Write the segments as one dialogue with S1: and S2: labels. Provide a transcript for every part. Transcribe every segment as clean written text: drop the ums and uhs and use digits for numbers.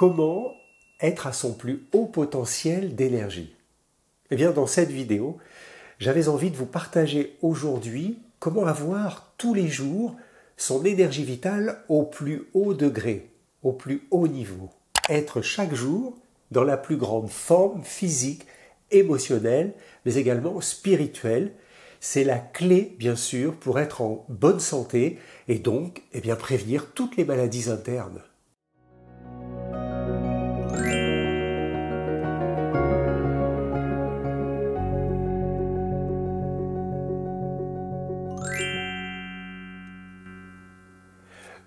S1: Comment être à son plus haut potentiel d'énergie? Eh bien, dans cette vidéo, j'avais envie de vous partager aujourd'hui comment avoir tous les jours son énergie vitale au plus haut degré, au plus haut niveau. Être chaque jour dans la plus grande forme physique, émotionnelle, mais également spirituelle. C'est la clé, bien sûr, pour être en bonne santé et donc prévenir toutes les maladies internes.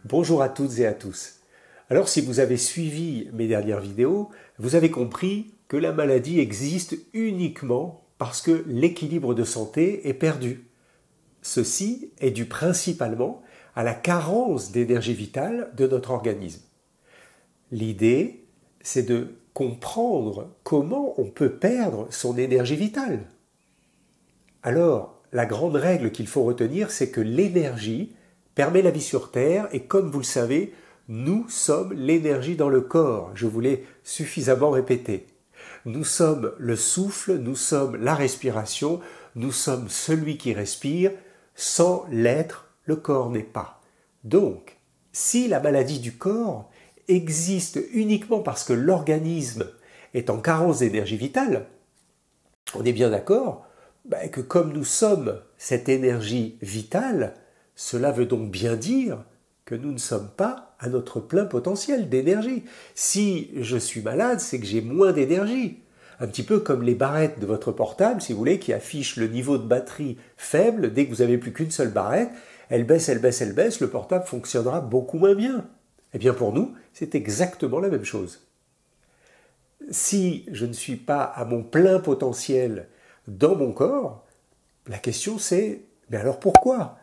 S1: Bonjour à toutes et à tous. Alors si vous avez suivi mes dernières vidéos, vous avez compris que la maladie existe uniquement parce que l'équilibre de santé est perdu. Ceci est dû principalement à la carence d'énergie vitale de notre organisme. L'idée, c'est de comprendre comment on peut perdre son énergie vitale. Alors, la grande règle qu'il faut retenir, c'est que l'énergie permet la vie sur Terre et comme vous le savez, nous sommes l'énergie dans le corps. Je vous l'ai suffisamment répété. Nous sommes le souffle, nous sommes la respiration, nous sommes celui qui respire. Sans l'être, le corps n'est pas. Donc, si la maladie du corps existe uniquement parce que l'organisme est en carence d'énergie vitale, on est bien d'accord que comme nous sommes cette énergie vitale, cela veut donc bien dire que nous ne sommes pas à notre plein potentiel d'énergie. Si je suis malade, c'est que j'ai moins d'énergie. Un petit peu comme les barrettes de votre portable, si vous voulez, qui affichent le niveau de batterie faible. Dès que vous n'avez plus qu'une seule barrette, elle baisse, le portable fonctionnera beaucoup moins bien. Eh bien pour nous, c'est exactement la même chose. Si je ne suis pas à mon plein potentiel dans mon corps, la question c'est, mais alors pourquoi ?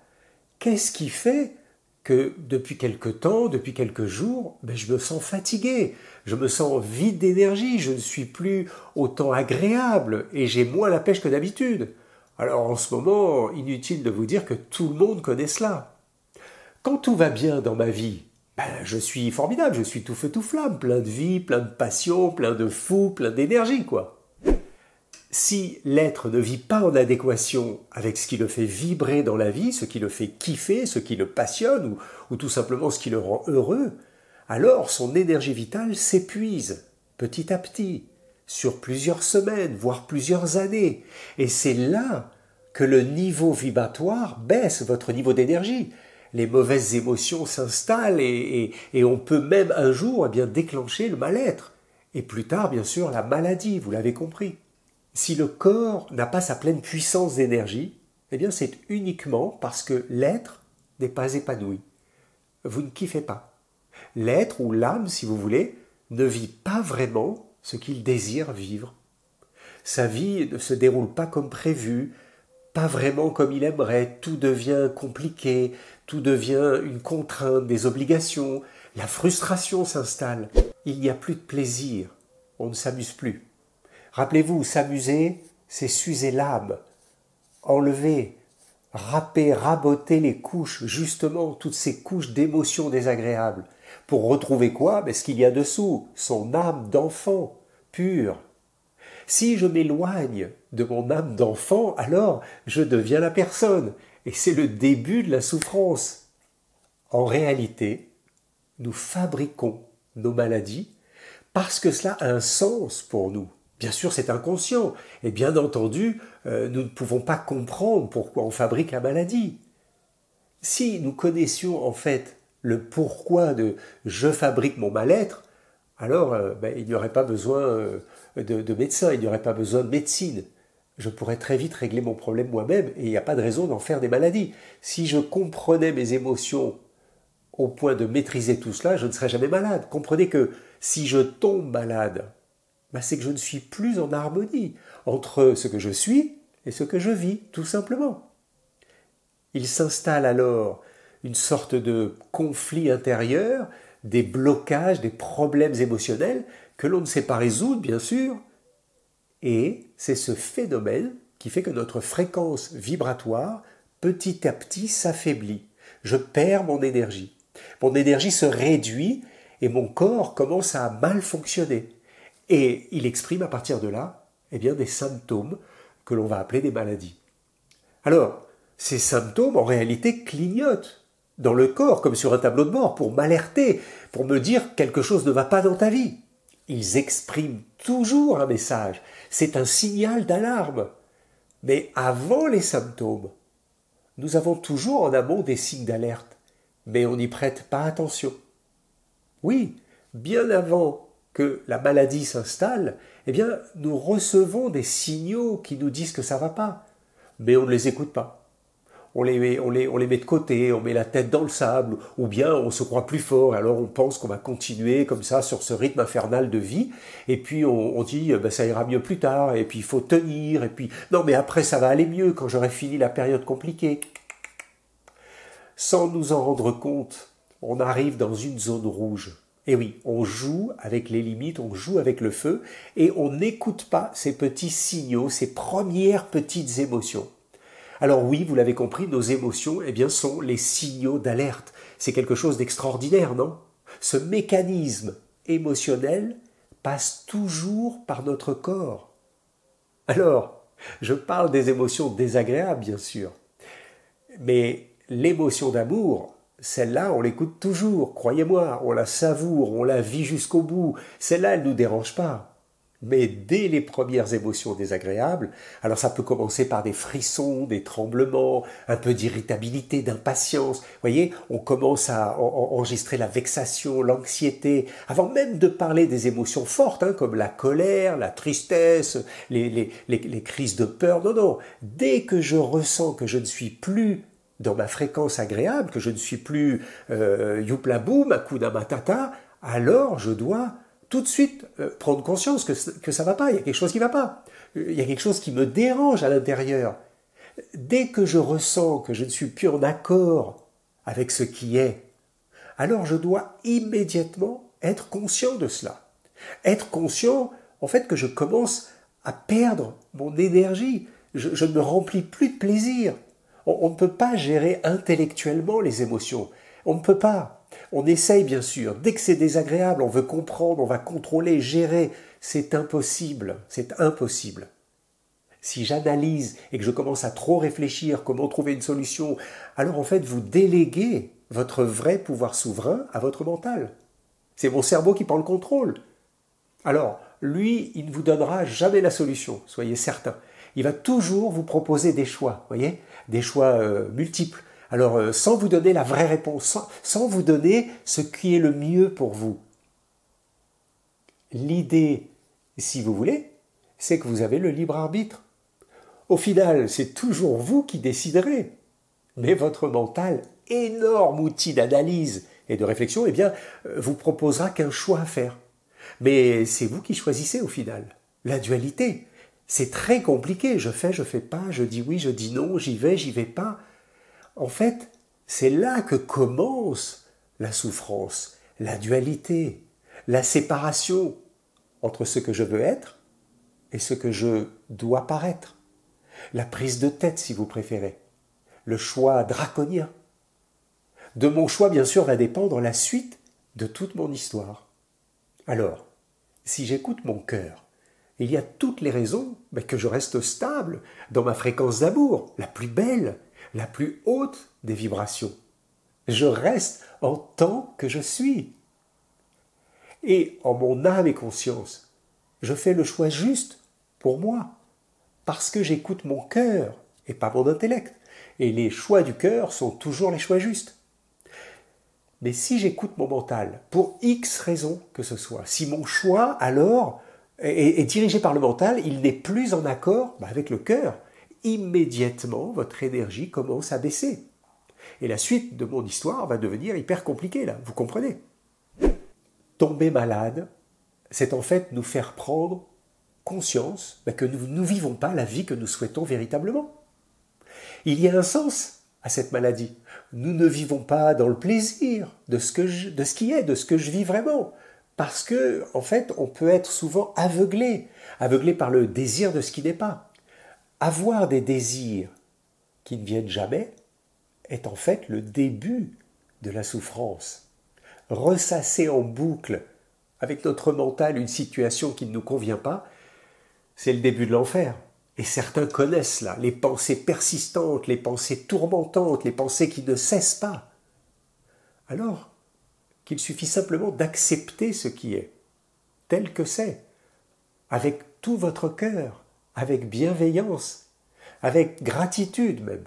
S1: Qu'est-ce qui fait que depuis quelque temps, depuis quelques jours, je me sens fatigué, je me sens vide d'énergie, je ne suis plus autant agréable et j'ai moins la pêche que d'habitude. Alors en ce moment, inutile de vous dire que tout le monde connaît cela. Quand tout va bien dans ma vie, je suis formidable, je suis tout feu tout flamme, plein de vie, plein de passion, plein de fou, plein d'énergie, quoi. Si l'être ne vit pas en adéquation avec ce qui le fait vibrer dans la vie, ce qui le fait kiffer, ce qui le passionne ou tout simplement ce qui le rend heureux, alors son énergie vitale s'épuise petit à petit, sur plusieurs semaines, voire plusieurs années. Et c'est là que le niveau vibratoire baisse, votre niveau d'énergie. Les mauvaises émotions s'installent et on peut même un jour déclencher le mal-être. Et plus tard, bien sûr, la maladie, vous l'avez compris. Si le corps n'a pas sa pleine puissance d'énergie, c'est uniquement parce que l'être n'est pas épanoui. Vous ne kiffez pas. L'être ou l'âme, si vous voulez, ne vit pas vraiment ce qu'il désire vivre. Sa vie ne se déroule pas comme prévu, pas vraiment comme il aimerait, tout devient compliqué, tout devient une contrainte, des obligations, la frustration s'installe. Il n'y a plus de plaisir, on ne s'amuse plus. Rappelez-vous, s'amuser, c'est s'user l'âme, enlever, râper, raboter les couches, justement, toutes ces couches d'émotions désagréables, pour retrouver quoi ? Ce qu'il y a dessous, son âme d'enfant, pure. Si je m'éloigne de mon âme d'enfant, alors je deviens la personne, et c'est le début de la souffrance. En réalité, nous fabriquons nos maladies parce que cela a un sens pour nous. Bien sûr, c'est inconscient. Et bien entendu, nous ne pouvons pas comprendre pourquoi on fabrique la maladie. Si nous connaissions en fait le pourquoi de « je fabrique mon mal-être », alors il n'y aurait pas besoin de médecin, il n'y aurait pas besoin de médecine. Je pourrais très vite régler mon problème moi-même et il n'y a pas de raison d'en faire des maladies. Si je comprenais mes émotions au point de maîtriser tout cela, je ne serais jamais malade. Comprenez que si je tombe malade, c'est que je ne suis plus en harmonie entre ce que je suis et ce que je vis, tout simplement. Il s'installe alors une sorte de conflit intérieur, des blocages, des problèmes émotionnels que l'on ne sait pas résoudre, bien sûr, et c'est ce phénomène qui fait que notre fréquence vibratoire, petit à petit, s'affaiblit. Je perds mon énergie. Mon énergie se réduit et mon corps commence à mal fonctionner. Et il exprime à partir de là, eh bien, des symptômes que l'on va appeler des maladies. Alors, ces symptômes, en réalité, clignotent dans le corps, comme sur un tableau de bord, pour m'alerter, pour me dire que quelque chose ne va pas dans ta vie. Ils expriment toujours un message. C'est un signal d'alarme. Mais avant les symptômes, nous avons toujours en amont des signes d'alerte, mais on n'y prête pas attention. Oui, bien avant que la maladie s'installe, eh bien, nous recevons des signaux qui nous disent que ça ne va pas, mais on ne les écoute pas. On les met de côté, on met la tête dans le sable, ou bien on se croit plus fort, alors on pense qu'on va continuer comme ça sur ce rythme infernal de vie, et puis on dit ça ira mieux plus tard, et puis il faut tenir, et puis non mais après ça va aller mieux quand j'aurai fini la période compliquée. Sans nous en rendre compte, on arrive dans une zone rouge. Et oui, on joue avec les limites, on joue avec le feu, et on n'écoute pas ces petits signaux, ces premières petites émotions. Alors oui, vous l'avez compris, nos émotions, eh bien, sont les signaux d'alerte. C'est quelque chose d'extraordinaire, non? Ce mécanisme émotionnel passe toujours par notre corps. Alors, je parle des émotions désagréables, bien sûr. Mais l'émotion d'amour, celle-là, on l'écoute toujours, croyez-moi, on la savoure, on la vit jusqu'au bout. Celle-là, elle ne nous dérange pas. Mais dès les premières émotions désagréables, alors ça peut commencer par des frissons, des tremblements, un peu d'irritabilité, d'impatience. Vous voyez, on commence à enregistrer la vexation, l'anxiété, avant même de parler des émotions fortes, comme la colère, la tristesse, les crises de peur. Non, non, dès que je ressens que je ne suis plus dans ma fréquence agréable, que je ne suis plus youpla boum, hakuna matata, alors je dois tout de suite prendre conscience que ça va pas, il y a quelque chose qui va pas. Il y a quelque chose qui me dérange à l'intérieur. Dès que je ressens que je ne suis plus en accord avec ce qui est, alors je dois immédiatement être conscient de cela. Être conscient, en fait, que je commence à perdre mon énergie. Je ne me remplis plus de plaisir. On ne peut pas gérer intellectuellement les émotions. On ne peut pas. On essaye bien sûr, dès que c'est désagréable, on veut comprendre, on va contrôler, gérer, c'est impossible, c'est impossible. Si j'analyse et que je commence à trop réfléchir comment trouver une solution, alors en fait vous déléguez votre vrai pouvoir souverain à votre mental. C'est mon cerveau qui prend le contrôle. Alors, lui, il ne vous donnera jamais la solution, soyez certains. Il va toujours vous proposer des choix, voyez, des choix multiples. Alors, sans vous donner la vraie réponse, sans vous donner ce qui est le mieux pour vous. L'idée, si vous voulez, c'est que vous avez le libre arbitre. Au final, c'est toujours vous qui déciderez. Mais votre mental, énorme outil d'analyse et de réflexion, eh bien, vous proposera qu'un choix à faire. Mais c'est vous qui choisissez au final. La dualité, c'est très compliqué. Je fais pas, je dis oui, je dis non, j'y vais pas. En fait, c'est là que commence la souffrance, la dualité, la séparation entre ce que je veux être et ce que je dois paraître. La prise de tête, si vous préférez. Le choix draconien. De mon choix, bien sûr, va dépendre la suite de toute mon histoire. Alors, si j'écoute mon cœur, il y a toutes les raisons que je reste stable dans ma fréquence d'amour, la plus belle, la plus haute des vibrations. Je reste en tant que je suis. Et en mon âme et conscience, je fais le choix juste pour moi, parce que j'écoute mon cœur et pas mon intellect. Et les choix du cœur sont toujours les choix justes. Mais si j'écoute mon mental, pour X raisons que ce soit, si mon choix alors est dirigé par le mental, il n'est plus en accord avec le cœur, immédiatement votre énergie commence à baisser. Et la suite de mon histoire va devenir hyper compliquée là, vous comprenez? Tomber malade, c'est en fait nous faire prendre conscience que nous ne vivons pas la vie que nous souhaitons véritablement. Il y a un sens à cette maladie. Nous ne vivons pas dans le plaisir de ce qui est, de ce que je vis vraiment. Parce que, en fait, on peut être souvent aveuglé par le désir de ce qui n'est pas. Avoir des désirs qui ne viennent jamais est en fait le début de la souffrance. ressasser en boucle avec notre mental une situation qui ne nous convient pas, c'est le début de l'enfer. Et certains connaissent cela, les pensées persistantes, les pensées tourmentantes, les pensées qui ne cessent pas. Alors qu'il suffit simplement d'accepter ce qui est, tel que c'est, avec tout votre cœur, avec bienveillance, avec gratitude même.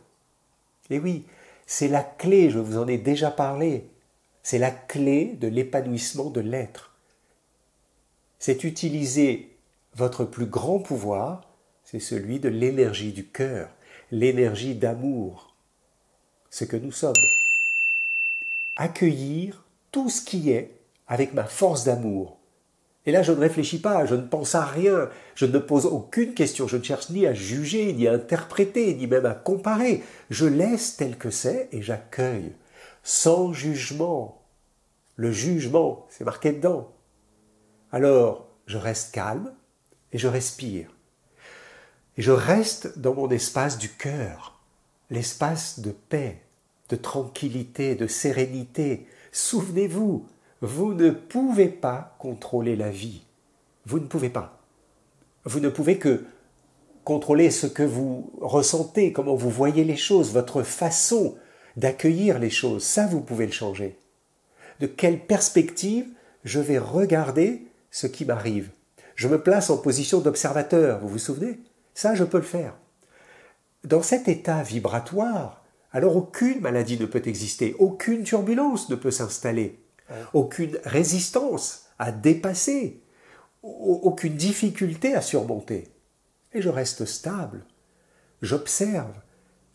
S1: Et oui, c'est la clé, je vous en ai déjà parlé, c'est la clé de l'épanouissement de l'être. C'est utiliser votre plus grand pouvoir, c'est celui de l'énergie du cœur, l'énergie d'amour, ce que nous sommes. Accueillir tout ce qui est avec ma force d'amour. Et là, je ne réfléchis pas, je ne pense à rien, je ne pose aucune question, je ne cherche ni à juger, ni à interpréter, ni même à comparer. Je laisse tel que c'est et j'accueille, sans jugement. Le jugement, c'est marqué dedans. Alors, je reste calme et je respire. Et je reste dans mon espace du cœur, l'espace de paix, de tranquillité, de sérénité. Souvenez-vous, vous ne pouvez pas contrôler la vie. Vous ne pouvez pas. Vous ne pouvez que contrôler ce que vous ressentez, comment vous voyez les choses, votre façon d'accueillir les choses. Ça, vous pouvez le changer. De quelle perspective je vais regarder ce qui m'arrive. Je me place en position d'observateur, vous vous souvenez? Ça, je peux le faire. Dans cet état vibratoire, alors aucune maladie ne peut exister, aucune turbulence ne peut s'installer, aucune résistance à dépasser, aucune difficulté à surmonter. Et je reste stable. J'observe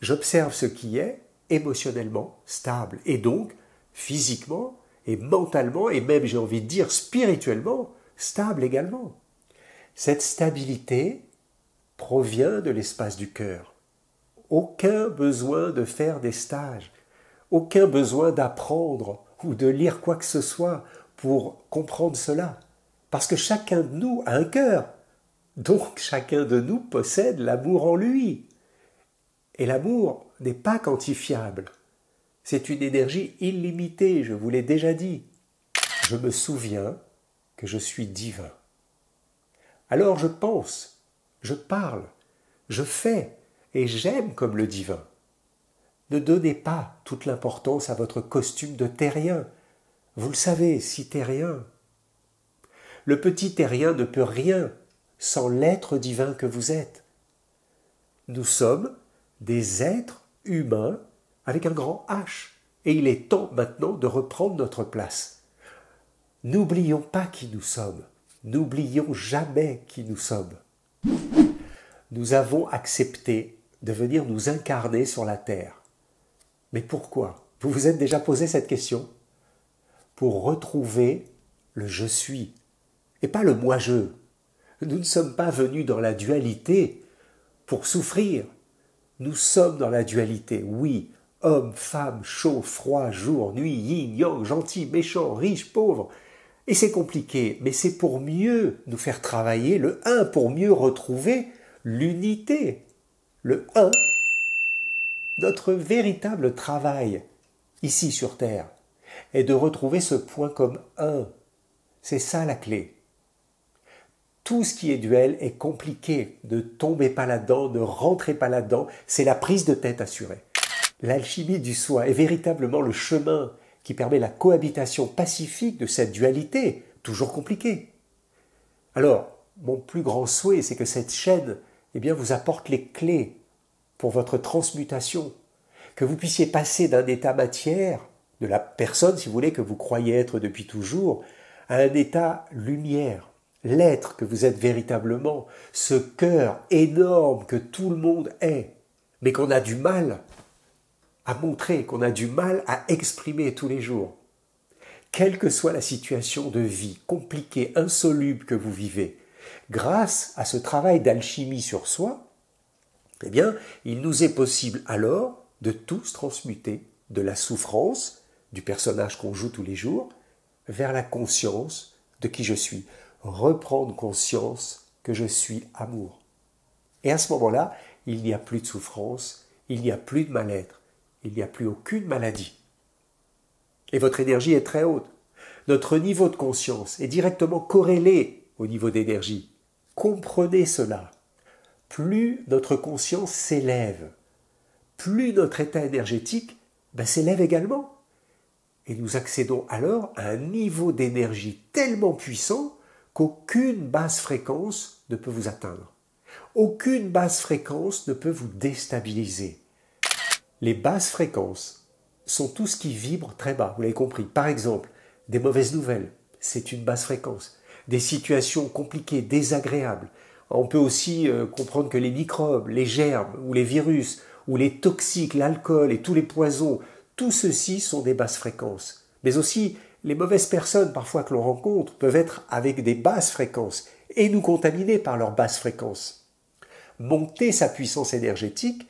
S1: ce qui est émotionnellement stable, et donc physiquement et mentalement, et même j'ai envie de dire spirituellement, stable également. Cette stabilité provient de l'espace du cœur. Aucun besoin de faire des stages, aucun besoin d'apprendre ou de lire quoi que ce soit pour comprendre cela. Parce que chacun de nous a un cœur. Donc chacun de nous possède l'amour en lui. Et l'amour n'est pas quantifiable. C'est une énergie illimitée, je vous l'ai déjà dit. Je me souviens que je suis divin. Alors je pense, je parle, je fais et j'aime comme le divin. Ne donnez pas toute l'importance à votre costume de terrien. Vous le savez, si terrien. Le petit terrien ne peut rien sans l'être divin que vous êtes. Nous sommes des êtres humains avec un grand H. Et il est temps maintenant de reprendre notre place. N'oublions pas qui nous sommes. N'oublions jamais qui nous sommes. Nous avons accepté de venir nous incarner sur la terre. Mais pourquoi? Vous vous êtes déjà posé cette question? Pour retrouver le je suis, et pas le moi-je. Nous ne sommes pas venus dans la dualité pour souffrir. Nous sommes dans la dualité, oui, homme, femme, chaud, froid, jour, nuit, yin, yang, gentil, méchant, riche, pauvre. Et c'est compliqué, mais c'est pour mieux nous faire travailler le un, pour mieux retrouver l'unité. Le un, notre véritable travail, ici sur Terre, est de retrouver ce point comme un. C'est ça la clé. Tout ce qui est duel est compliqué. Ne tombez pas là-dedans, ne rentrez pas là-dedans. C'est la prise de tête assurée. L'alchimie du soi est véritablement le chemin qui permet la cohabitation pacifique de cette dualité, toujours compliquée. Alors, mon plus grand souhait, c'est que cette chaîne vous apporte les clés pour votre transmutation, que vous puissiez passer d'un état matière, de la personne, si vous voulez, que vous croyez être depuis toujours, à un état lumière, l'être que vous êtes véritablement, ce cœur énorme que tout le monde est, mais qu'on a du mal à montrer, qu'on a du mal à exprimer tous les jours. Quelle que soit la situation de vie compliquée, insoluble que vous vivez, grâce à ce travail d'alchimie sur soi, il nous est possible alors de tous transmuter de la souffrance, du personnage qu'on joue tous les jours, vers la conscience de qui je suis. Reprendre conscience que je suis amour. Et à ce moment-là, il n'y a plus de souffrance, il n'y a plus de mal-être, il n'y a plus aucune maladie. Et votre énergie est très haute. Notre niveau de conscience est directement corrélé au niveau d'énergie. Comprenez cela. Plus notre conscience s'élève, plus notre état énergétique s'élève également. Et nous accédons alors à un niveau d'énergie tellement puissant qu'aucune basse fréquence ne peut vous atteindre. Aucune basse fréquence ne peut vous déstabiliser. Les basses fréquences sont tout ce qui vibre très bas, vous l'avez compris. Par exemple, des mauvaises nouvelles, c'est une basse fréquence. Des situations compliquées, désagréables. On peut aussi comprendre que les microbes, les germes ou les virus, ou les toxiques, l'alcool et tous les poisons, tout ceci sont des basses fréquences. Mais aussi, les mauvaises personnes parfois que l'on rencontre peuvent être avec des basses fréquences et nous contaminer par leurs basses fréquences. Monter sa puissance énergétique,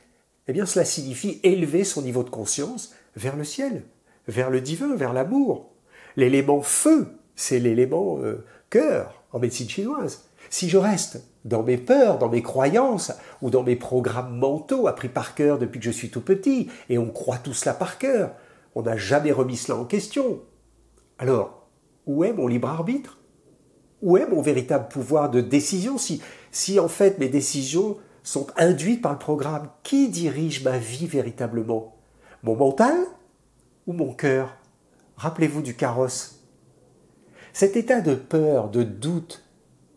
S1: cela signifie élever son niveau de conscience vers le ciel, vers le divin, vers l'amour. L'élément feu, c'est l'élément cœur en médecine chinoise. Si je reste dans mes peurs, dans mes croyances ou dans mes programmes mentaux appris par cœur depuis que je suis tout petit, et on croit tout cela par cœur, on n'a jamais remis cela en question. Alors, où est mon libre arbitre? Où est mon véritable pouvoir de décision si en fait mes décisions sont induites par le programme? Qui dirige ma vie véritablement? Mon mental ou mon cœur? Rappelez-vous du carrosse. Cet état de peur, de doute,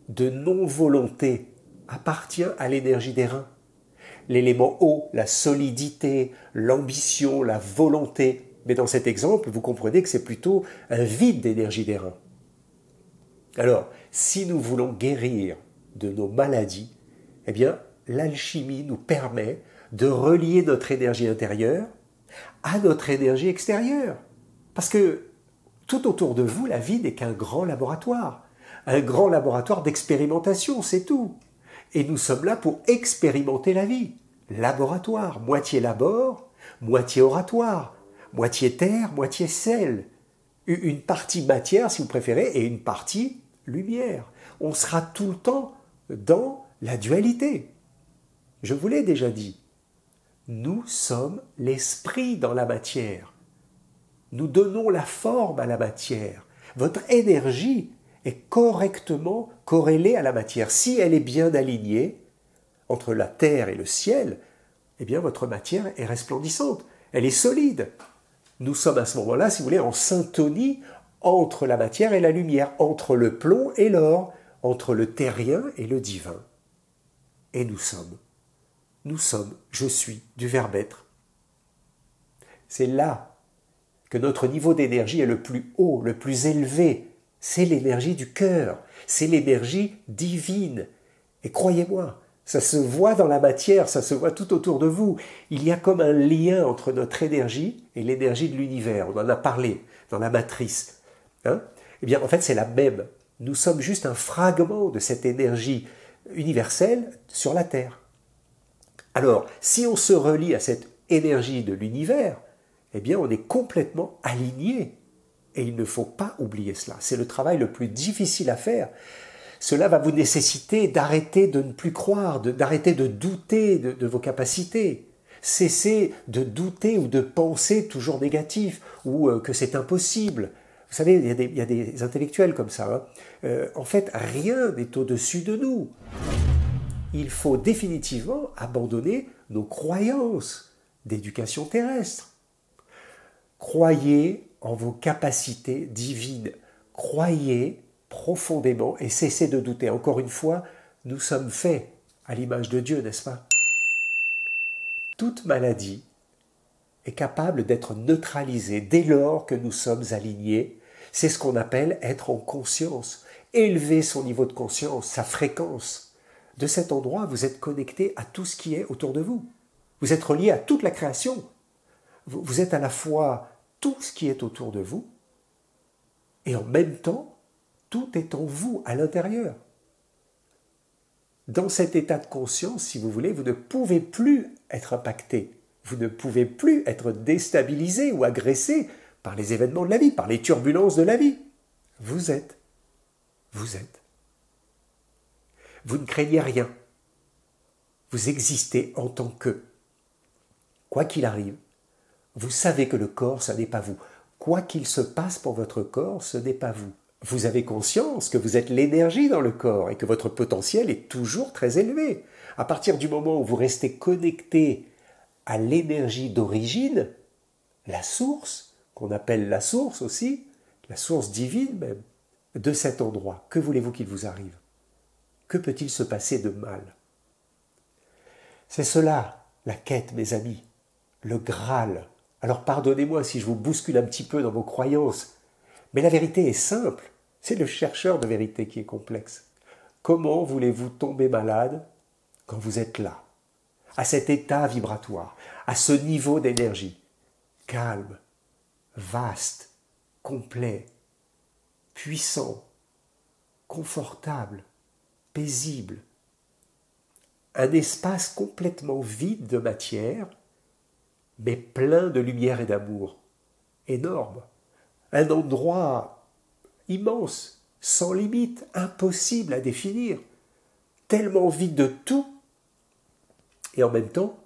S1: de non-volonté appartient à l'énergie des reins. L'élément eau, la solidité, l'ambition, la volonté. Mais dans cet exemple, vous comprenez que c'est plutôt un vide d'énergie des reins. Alors, si nous voulons guérir de nos maladies, l'alchimie nous permet de relier notre énergie intérieure à notre énergie extérieure. Parce que tout autour de vous, la vie n'est qu'un grand laboratoire. Un grand laboratoire d'expérimentation, c'est tout. Et nous sommes là pour expérimenter la vie. Laboratoire, moitié labor, moitié oratoire, moitié terre, moitié sel. Une partie matière, si vous préférez, et une partie lumière. On sera tout le temps dans la dualité. Je vous l'ai déjà dit, nous sommes l'esprit dans la matière. Nous donnons la forme à la matière. Votre énergie est correctement corrélée à la matière. Si elle est bien alignée entre la terre et le ciel, votre matière est resplendissante, elle est solide. Nous sommes à ce moment-là, si vous voulez, en syntonie entre la matière et la lumière, entre le plomb et l'or, entre le terrien et le divin. Et nous sommes, je suis, du verbe être. C'est là que notre niveau d'énergie est le plus haut, le plus élevé. C'est l'énergie du cœur, c'est l'énergie divine. Et croyez-moi, ça se voit dans la matière, ça se voit tout autour de vous. Il y a comme un lien entre notre énergie et l'énergie de l'univers. On en a parlé dans la matrice. En fait, c'est la même. Nous sommes juste un fragment de cette énergie universelle sur la Terre. Alors, si on se relie à cette énergie de l'univers, on est complètement aligné. Et il ne faut pas oublier cela. C'est le travail le plus difficile à faire. Cela va vous nécessiter d'arrêter de ne plus croire, d'arrêter de douter de vos capacités. Cessez de douter ou de penser toujours négatif ou que c'est impossible. Vous savez, il y a des intellectuels comme ça. En fait, rien n'est au-dessus de nous. Il faut définitivement abandonner nos croyances d'éducation terrestre. Croyez en vos capacités divines. Croyez profondément et cessez de douter. Encore une fois, nous sommes faits à l'image de Dieu, n'est-ce pas? Toute maladie est capable d'être neutralisée dès lors que nous sommes alignés. C'est ce qu'on appelle être en conscience. Élever son niveau de conscience, sa fréquence. De cet endroit, vous êtes connecté à tout ce qui est autour de vous. Vous êtes relié à toute la création. Vous êtes à la fois tout ce qui est autour de vous et en même temps, tout est en vous, à l'intérieur. Dans cet état de conscience, si vous voulez, vous ne pouvez plus être impacté. Vous ne pouvez plus être déstabilisé ou agressé par les événements de la vie, par les turbulences de la vie. Vous êtes. Vous êtes. Vous ne craignez rien. Vous existez en tant que. Quoi qu'il arrive, vous savez que le corps, ça n'est pas vous. quoi qu'il se passe pour votre corps, ce n'est pas vous. Vous avez conscience que vous êtes l'énergie dans le corps et que votre potentiel est toujours très élevé. À partir du moment où vous restez connecté à l'énergie d'origine, la source, qu'on appelle la source aussi, la source divine même, de cet endroit, que voulez-vous qu'il vous arrive? Que peut-il se passer de mal? C'est cela, la quête, mes amis, le Graal. Alors pardonnez-moi si je vous bouscule un petit peu dans vos croyances, mais la vérité est simple, c'est le chercheur de vérité qui est complexe. Comment voulez-vous tomber malade quand vous êtes là, à cet état vibratoire, à ce niveau d'énergie, calme, vaste, complet, puissant, confortable, paisible, un espace complètement vide de matière, mais plein de lumière et d'amour, énorme, un endroit immense, sans limite, impossible à définir, tellement vide de tout, et en même temps,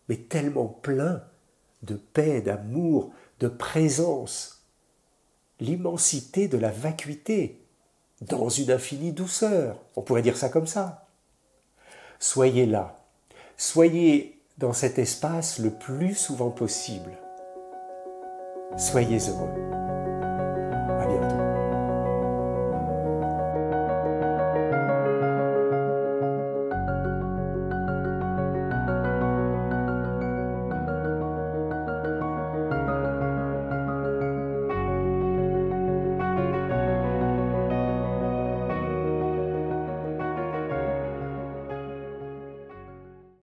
S1: mais tellement plein de paix, d'amour, de présence, l'immensité de la vacuité, dans une infinie douceur, on pourrait dire ça comme ça. Soyez là, soyez dans cet espace le plus souvent possible. Soyez heureux.